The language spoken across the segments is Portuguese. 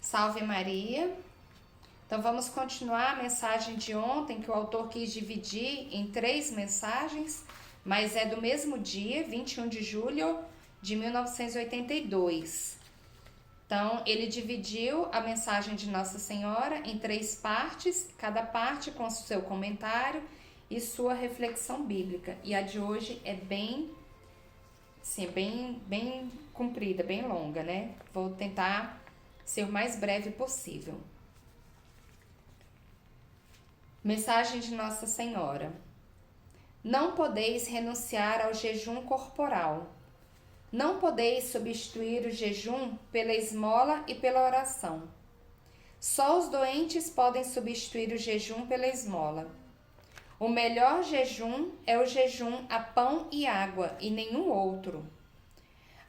Salve Maria! Então vamos continuar a mensagem de ontem, que o autor quis dividir em 3 mensagens, mas é do mesmo dia, 21 de julho de 1982. Então ele dividiu a mensagem de Nossa Senhora em 3 partes, cada parte com seu comentário e sua reflexão bíblica. E a de hoje é bem comprida, bem longa, né? Vou tentar ser o mais breve possível. Mensagem de Nossa Senhora. Não podeis renunciar ao jejum corporal. Não podeis substituir o jejum pela esmola e pela oração. Só os doentes podem substituir o jejum pela esmola. O melhor jejum é o jejum a pão e água e nenhum outro.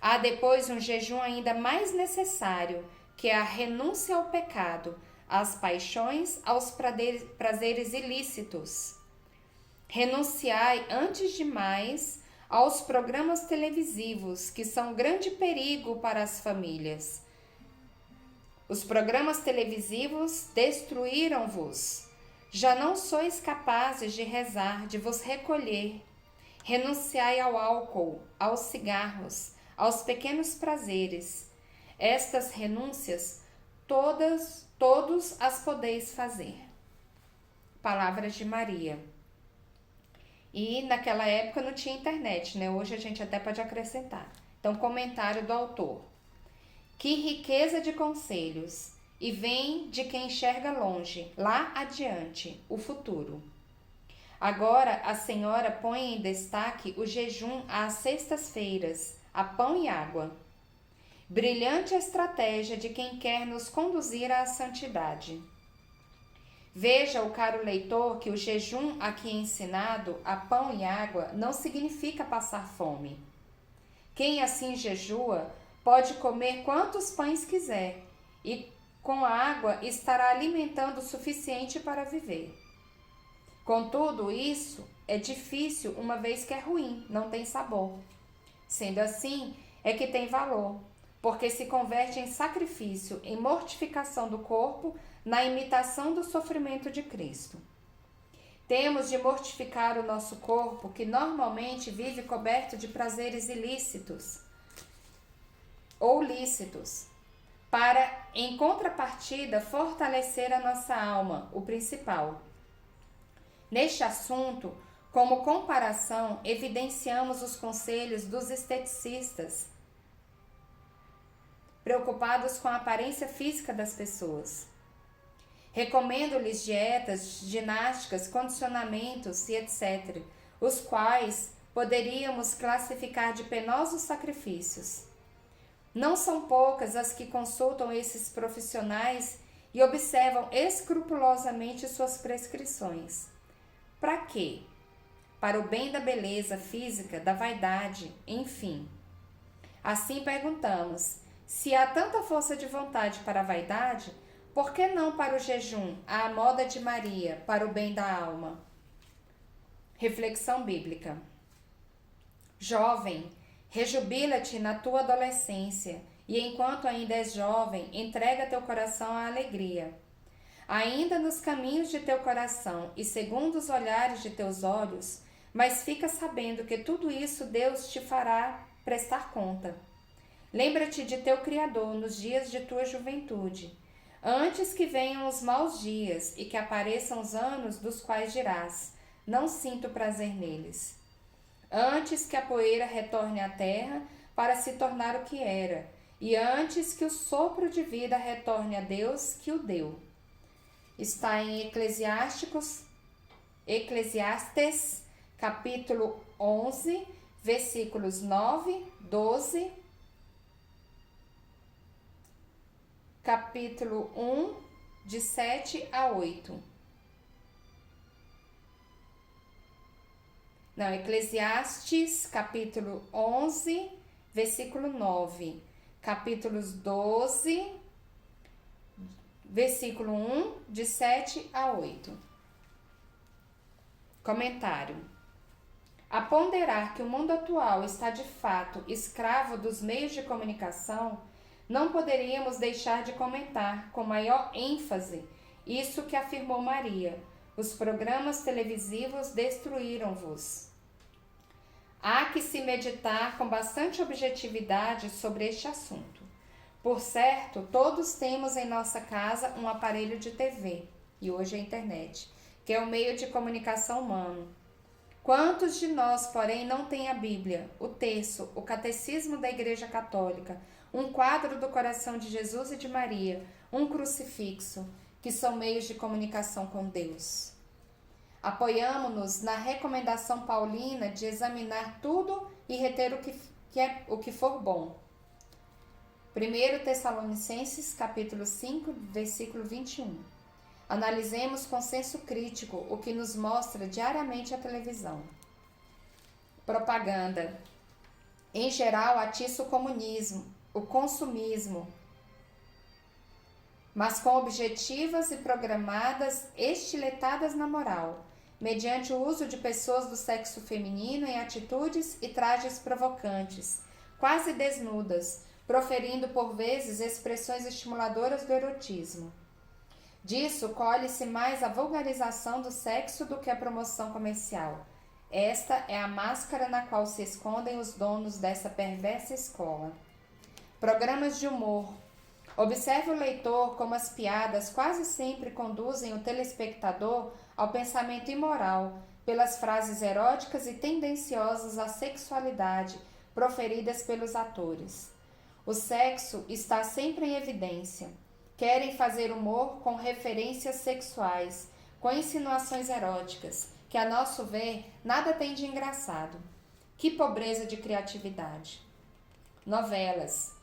Há depois um jejum ainda mais necessário, que é a renúncia ao pecado, às paixões, aos prazeres ilícitos. Renunciai, antes de mais, aos programas televisivos, que são grande perigo para as famílias. Os programas televisivos destruíram-vos. Já não sois capazes de rezar, de vos recolher. Renunciai ao álcool, aos cigarros, aos pequenos prazeres. Estas renúncias, todos as podeis fazer. Palavras de Maria. E naquela época não tinha internet, né? Hoje a gente até pode acrescentar. Então, comentário do autor. Que riqueza de conselhos! E vem de quem enxerga longe, lá adiante, o futuro. Agora a senhora põe em destaque o jejum às sextas-feiras, a pão e água. Brilhante estratégia de quem quer nos conduzir à santidade. Veja, o caro leitor, que o jejum aqui ensinado, a pão e água, não significa passar fome. Quem assim jejua pode comer quantos pães quiser e com a água estará alimentando o suficiente para viver. Contudo, isso é difícil uma vez que é ruim, não tem sabor. Sendo assim, é que tem valor, porque se converte em sacrifício, em mortificação do corpo, na imitação do sofrimento de Cristo. Temos de mortificar o nosso corpo, que normalmente vive coberto de prazeres ilícitos ou lícitos, para, em contrapartida, fortalecer a nossa alma, o principal. Neste assunto, como comparação, evidenciamos os conselhos dos esteticistas, preocupados com a aparência física das pessoas. Recomendo-lhes dietas, ginásticas, condicionamentos e etc., os quais poderíamos classificar de penosos sacrifícios. Não são poucas as que consultam esses profissionais e observam escrupulosamente suas prescrições. Para quê? Para o bem da beleza física, da vaidade, enfim. Assim perguntamos, se há tanta força de vontade para a vaidade, por que não para o jejum, à moda de Maria, para o bem da alma? Reflexão bíblica. Jovem, rejubila-te na tua adolescência, e enquanto ainda és jovem, entrega teu coração à alegria. Ainda nos caminhos de teu coração e segundo os olhares de teus olhos, mas fica sabendo que tudo isso Deus te fará prestar conta. Lembra-te de teu Criador nos dias de tua juventude, antes que venham os maus dias e que apareçam os anos dos quais dirás, não sinto prazer neles. Antes que a poeira retorne à terra para se tornar o que era, e antes que o sopro de vida retorne a Deus que o deu. Está em Eclesiastes, capítulo 11, versículos 9, 12, capítulo 1, de 7 a 8. Não, Eclesiastes, capítulo 11, versículo 9. Capítulos 12, versículo 1, de 7 a 8. Comentário. A ponderar que o mundo atual está de fato escravo dos meios de comunicação, não poderíamos deixar de comentar com maior ênfase isso que afirmou Maria: os programas televisivos destruíram-vos. Há que se meditar com bastante objetividade sobre este assunto. Por certo, todos temos em nossa casa um aparelho de TV, e hoje a internet, que é o meio de comunicação humano. Quantos de nós, porém, não têm a Bíblia, o terço, o catecismo da Igreja Católica, um quadro do coração de Jesus e de Maria, um crucifixo, que são meios de comunicação com Deus? Apoiamo-nos na recomendação paulina de examinar tudo e reter o que for bom. 1 Tessalonicenses, capítulo 5, versículo 21. Analisemos com senso crítico o que nos mostra diariamente a televisão. Propaganda. Em geral, atiça o comunismo, o consumismo, mas com objetivas e programadas estiletadas na moral, mediante o uso de pessoas do sexo feminino em atitudes e trajes provocantes, quase desnudas, proferindo por vezes expressões estimuladoras do erotismo. Disso colhe-se mais a vulgarização do sexo do que a promoção comercial. Esta é a máscara na qual se escondem os donos dessa perversa escola. Programas de humor. Observe o leitor como as piadas quase sempre conduzem o telespectador ao pensamento imoral, pelas frases eróticas e tendenciosas à sexualidade proferidas pelos atores. O sexo está sempre em evidência. Querem fazer humor com referências sexuais, com insinuações eróticas, que a nosso ver nada tem de engraçado. Que pobreza de criatividade. Novelas.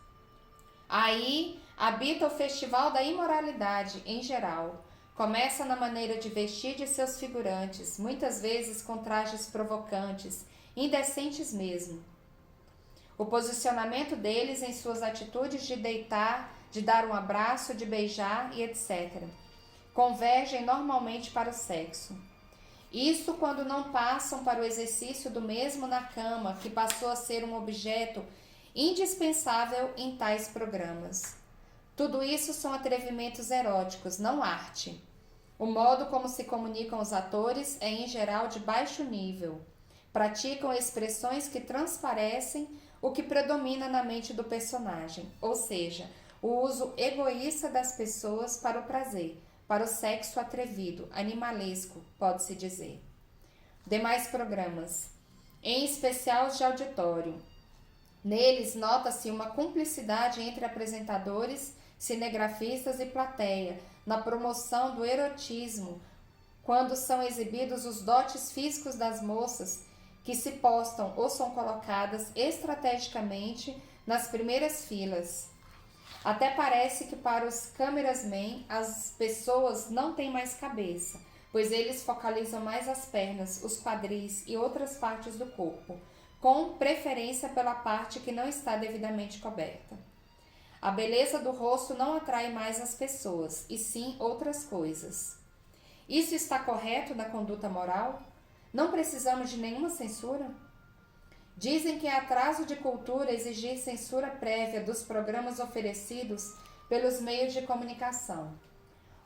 Aí habita o festival da imoralidade em geral. Começa na maneira de vestir de seus figurantes, muitas vezes com trajes provocantes, indecentes mesmo. O posicionamento deles em suas atitudes de deitar, de dar um abraço, de beijar e etc. convergem normalmente para o sexo. Isso quando não passam para o exercício do mesmo na cama, que passou a ser um objeto indispensável em tais programas. Tudo isso são atrevimentos eróticos, não arte. O modo como se comunicam os atores é em geral de baixo nível. Praticam expressões que transparecem o que predomina na mente do personagem, ou seja, o uso egoísta das pessoas para o prazer, para o sexo atrevido, animalesco, pode-se dizer. Demais programas, em especial os de auditório. Neles nota-se uma cumplicidade entre apresentadores, cinegrafistas e plateia, na promoção do erotismo, quando são exibidos os dotes físicos das moças que se postam ou são colocadas estrategicamente nas primeiras filas. Até parece que para os cameramen as pessoas não têm mais cabeça, pois eles focalizam mais as pernas, os quadris e outras partes do corpo, com preferência pela parte que não está devidamente coberta. A beleza do rosto não atrai mais as pessoas, e sim outras coisas. Isso está correto na conduta moral? Não precisamos de nenhuma censura? Dizem que é atraso de cultura exigir censura prévia dos programas oferecidos pelos meios de comunicação.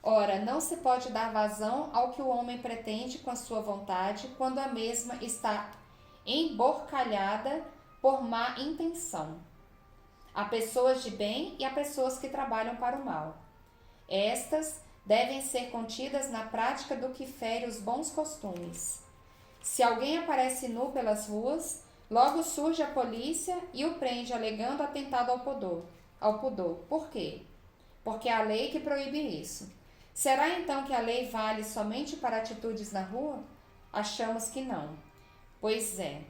Ora, não se pode dar vazão ao que o homem pretende com a sua vontade quando a mesma está emborcalhada por má intenção. Há pessoas de bem e há pessoas que trabalham para o mal. Estas devem ser contidas na prática do que fere os bons costumes. Se alguém aparece nu pelas ruas, logo surge a polícia e o prende alegando atentado ao pudor. Por quê? Porque é a lei que proíbe isso. Será então que a lei vale somente para atitudes na rua? Achamos que não. Pois é.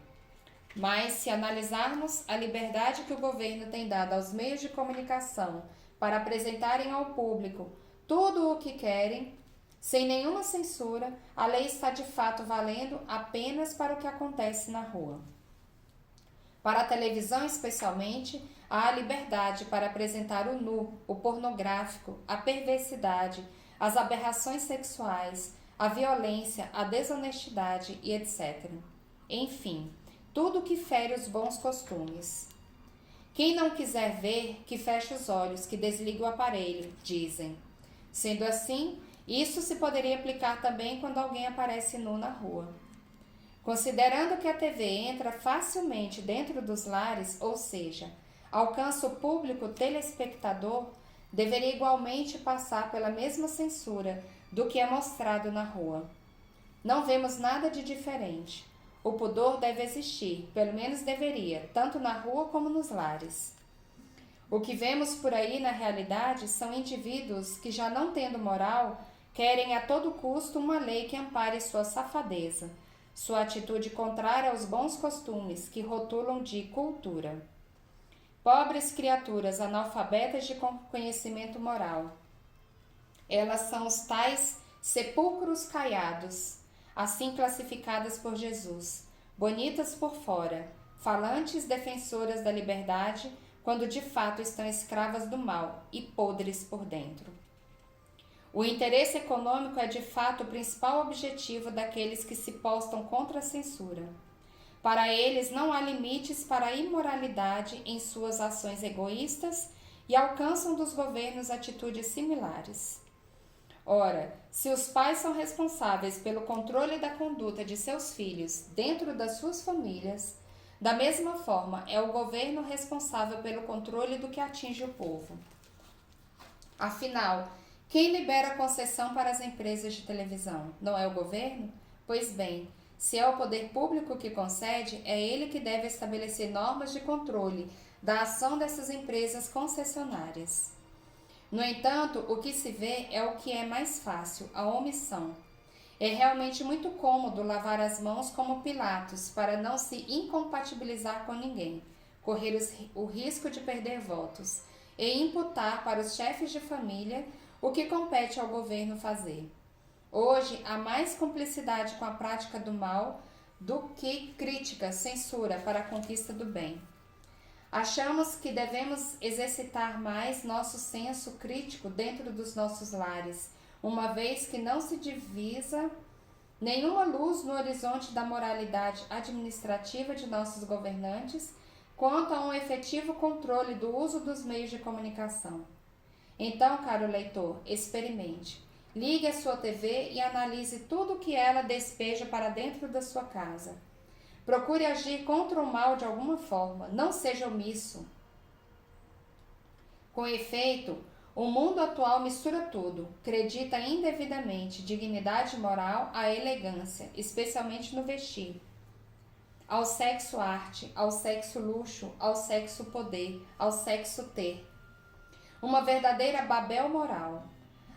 Mas se analisarmos a liberdade que o governo tem dado aos meios de comunicação para apresentarem ao público tudo o que querem, sem nenhuma censura, a lei está de fato valendo apenas para o que acontece na rua. Para a televisão, especialmente, há a liberdade para apresentar o nu, o pornográfico, a perversidade, as aberrações sexuais, a violência, a desonestidade e etc. Enfim, tudo que fere os bons costumes. Quem não quiser ver, que feche os olhos, que desligue o aparelho, dizem. Sendo assim, isso se poderia aplicar também quando alguém aparece nu na rua. Considerando que a TV entra facilmente dentro dos lares, ou seja, alcança o público telespectador, deveria igualmente passar pela mesma censura do que é mostrado na rua. Não vemos nada de diferente. O pudor deve existir, pelo menos deveria, tanto na rua como nos lares. O que vemos por aí, na realidade, são indivíduos que, já não tendo moral, querem a todo custo uma lei que ampare sua safadeza, sua atitude contrária aos bons costumes que rotulam de cultura. Pobres criaturas analfabetas de conhecimento moral. Elas são os tais sepulcros caiados, assim classificadas por Jesus, bonitas por fora, falantes defensoras da liberdade, quando de fato estão escravas do mal e podres por dentro. O interesse econômico é de fato o principal objetivo daqueles que se postam contra a censura. Para eles não há limites para a imoralidade em suas ações egoístas e alcançam dos governos atitudes similares. Ora, se os pais são responsáveis pelo controle da conduta de seus filhos dentro das suas famílias, da mesma forma é o governo responsável pelo controle do que atinge o povo. Afinal, quem libera a concessão para as empresas de televisão? Não é o governo? Pois bem, se é o poder público que concede, é ele que deve estabelecer normas de controle da ação dessas empresas concessionárias. No entanto, o que se vê é o que é mais fácil, a omissão. É realmente muito cômodo lavar as mãos como Pilatos para não se incompatibilizar com ninguém, correr o risco de perder votos e imputar para os chefes de família o que compete ao governo fazer. Hoje, há mais cumplicidade com a prática do mal do que crítica, censura para a conquista do bem. Achamos que devemos exercitar mais nosso senso crítico dentro dos nossos lares, uma vez que não se divisa nenhuma luz no horizonte da moralidade administrativa de nossos governantes quanto a um efetivo controle do uso dos meios de comunicação. Então, caro leitor, experimente. Ligue a sua TV e analise tudo o que ela despeja para dentro da sua casa. Procure agir contra o mal de alguma forma, não seja omisso. Com efeito, o mundo atual mistura tudo, acredita indevidamente dignidade moral à elegância, especialmente no vestir, ao sexo arte, ao sexo luxo, ao sexo poder, ao sexo ter. Uma verdadeira Babel moral.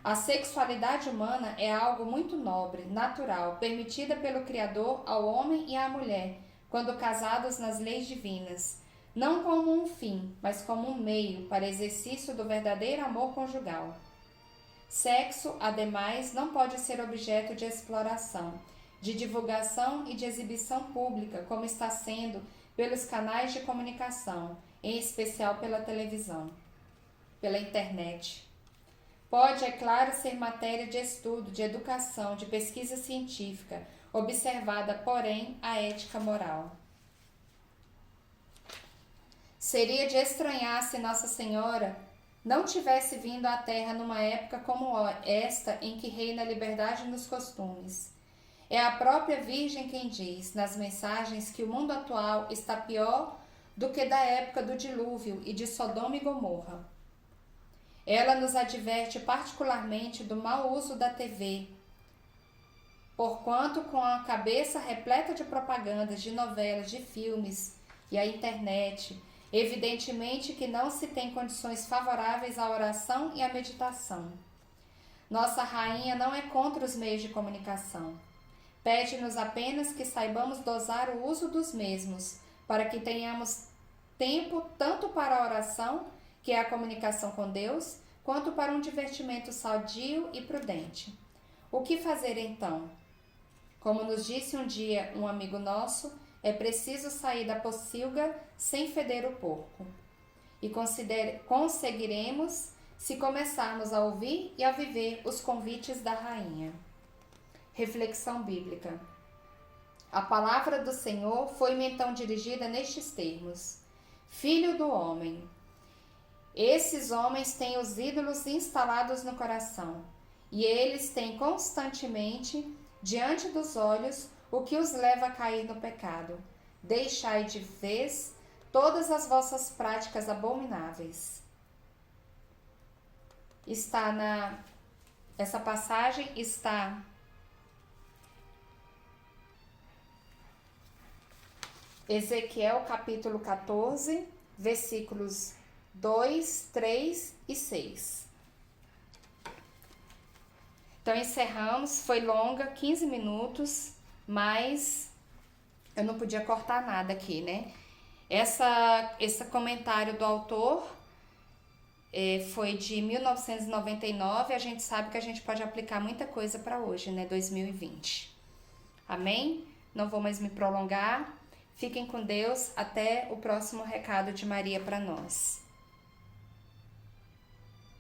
A sexualidade humana é algo muito nobre, natural, permitida pelo Criador ao homem e à mulher, quando casados nas leis divinas, não como um fim, mas como um meio para exercício do verdadeiro amor conjugal. Sexo, ademais, não pode ser objeto de exploração, de divulgação e de exibição pública, como está sendo pelos canais de comunicação, em especial pela televisão, pela internet. Pode, é claro, ser matéria de estudo, de educação, de pesquisa científica, observada, porém, a ética moral. Seria de estranhar se Nossa Senhora não tivesse vindo à Terra numa época como esta, em que reina a liberdade nos costumes. É a própria Virgem quem diz, nas mensagens, que o mundo atual está pior do que da época do dilúvio e de Sodoma e Gomorra. Ela nos adverte particularmente do mau uso da TV, porquanto com a cabeça repleta de propagandas, de novelas, de filmes e a internet, evidentemente que não se tem condições favoráveis à oração e à meditação. Nossa rainha não é contra os meios de comunicação. Pede-nos apenas que saibamos dosar o uso dos mesmos, para que tenhamos tempo tanto para a oração, que é a comunicação com Deus, quanto para um divertimento sadio e prudente. O que fazer então? Como nos disse um dia um amigo nosso, é preciso sair da pocilga sem feder o porco. E conseguiremos se começarmos a ouvir e a viver os convites da rainha. Reflexão bíblica. A palavra do Senhor foi-me então dirigida nestes termos: Filho do homem. Esses homens têm os ídolos instalados no coração, e eles têm constantemente diante dos olhos o que os leva a cair no pecado. Deixai de vez todas as vossas práticas abomináveis. Essa passagem está Ezequiel capítulo 14, versículos 2, 3 e 6. Então encerramos, foi longa, 15 minutos, mas eu não podia cortar nada aqui, né? Esse comentário do autor foi de 1999, a gente sabe que a gente pode aplicar muita coisa para hoje, né? 2020. Amém? Não vou mais me prolongar. Fiquem com Deus. Até o próximo recado de Maria para nós.